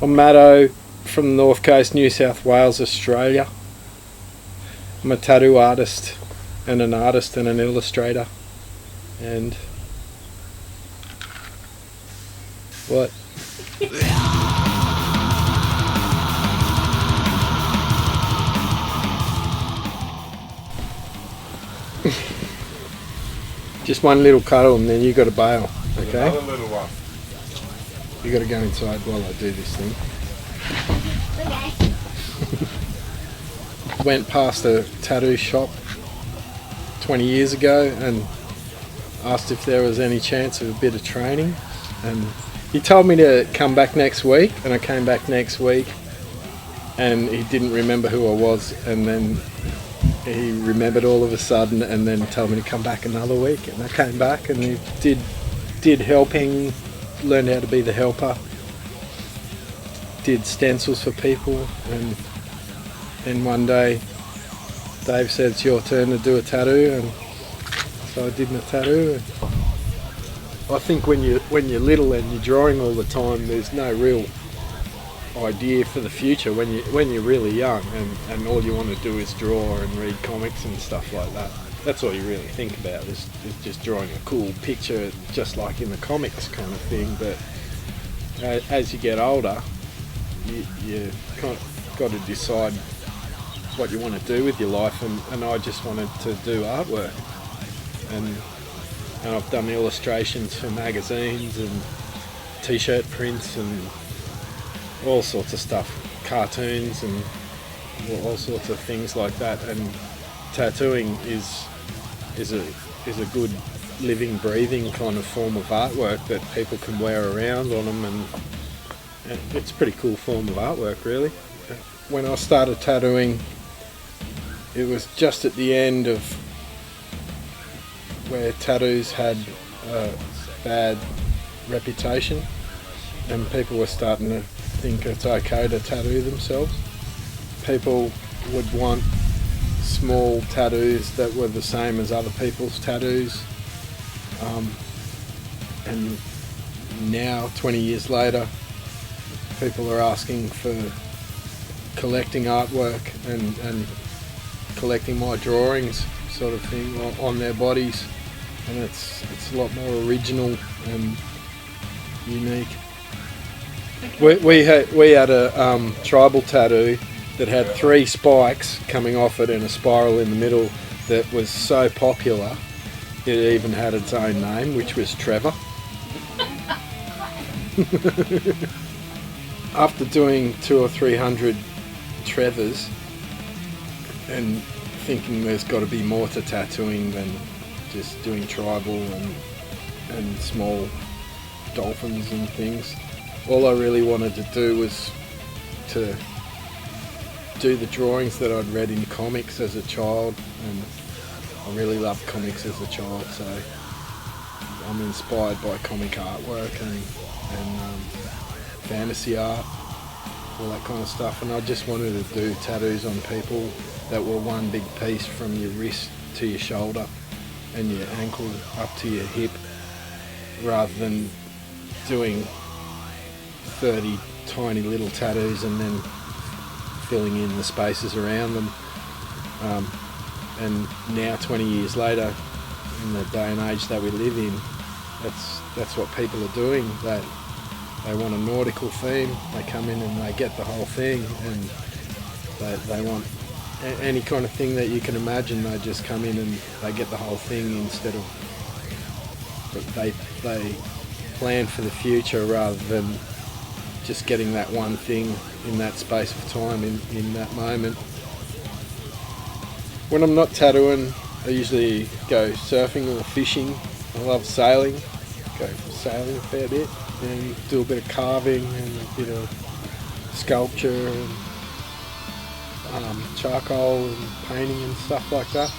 I'm Matto from the North Coast, New South Wales, Australia. I'm a tattoo artist and an illustrator. And what? Just one little cuddle and then you got to bail, okay? Another little one. You got to go inside while I do this thing. Went past a tattoo shop 20 years ago and asked if there was any chance of a bit of training, and he told me to come back next week, and I came back next week and he didn't remember who I was, and then he remembered all of a sudden and then told me to come back another week, and I came back and he did helping, learned how to be the helper, did stencils for people, and then one day Dave said it's your turn to do a tattoo, and so I did my tattoo. And I think when you're little and you're drawing all the time, there's no real idea for the future when you're really young, and all you want to do is draw and read comics and stuff like that. That's all you really think about is just drawing a cool picture, just like in the comics kind of thing. But as you get older, you kind of got to decide what you want to do with your life, and I just wanted to do artwork, and I've done illustrations for magazines and t-shirt prints and all sorts of stuff, cartoons and all sorts of things like that. And tattooing is a good living, breathing kind of form of artwork that people can wear around on them, and it's a pretty cool form of artwork, really. When I started tattooing, it was just at the end of where tattoos had a bad reputation, and people were starting to think it's okay to tattoo themselves. People would want small tattoos that were the same as other people's tattoos, and now 20 years later people are asking for collecting artwork and collecting my drawings sort of thing on their bodies, and it's a lot more original and unique. We had a tribal tattoo that had 3 spikes coming off it and a spiral in the middle that was so popular it even had its own name, which was Trevor. After doing 200 or 300 Trevors and thinking there's got to be more to tattooing than just doing tribal and small dolphins and things, all I really wanted to do was to do the drawings that I'd read in comics as a child, and I really loved comics as a child, so I'm inspired by comic artwork and fantasy art, all that kind of stuff, and I just wanted to do tattoos on people that were one big piece from your wrist to your shoulder and your ankle up to your hip, rather than doing 30 tiny little tattoos and then filling in the spaces around them. And now 20 years later, in the day and age that we live in, that's what people are doing. They want a nautical theme, they come in and they get the whole thing, and they want any kind of thing that you can imagine. They just come in and they get the whole thing, instead of they plan for the future rather than just getting that one thing in that space of time in that moment. When I'm not tattooing, I usually go surfing or fishing. I love sailing, go sailing a fair bit, and do a bit of carving and a bit of sculpture and charcoal and painting and stuff like that.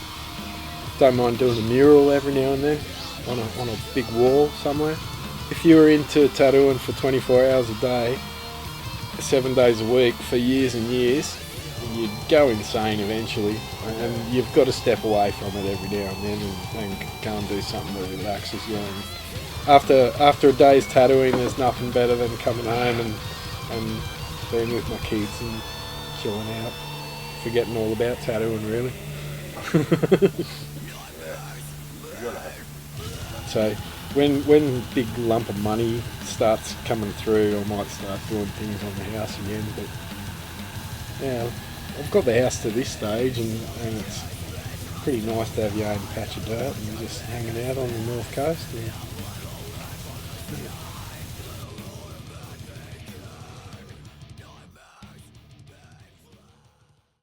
Don't mind doing a mural every now and then on a big wall somewhere. If you were into tattooing for 24 hours a day, 7 days a week for years and years, you'd go insane eventually, and you've got to step away from it every now and then and go and do something that relaxes you. And after a day's tattooing, there's nothing better than coming home and and being with my kids and chilling out, forgetting all about tattooing really. So when big lump of money starts coming through, I might start doing things on the house again. But yeah, I've got the house to this stage, and it's pretty nice to have your own patch of dirt and just hanging out on the north coast. And, yeah.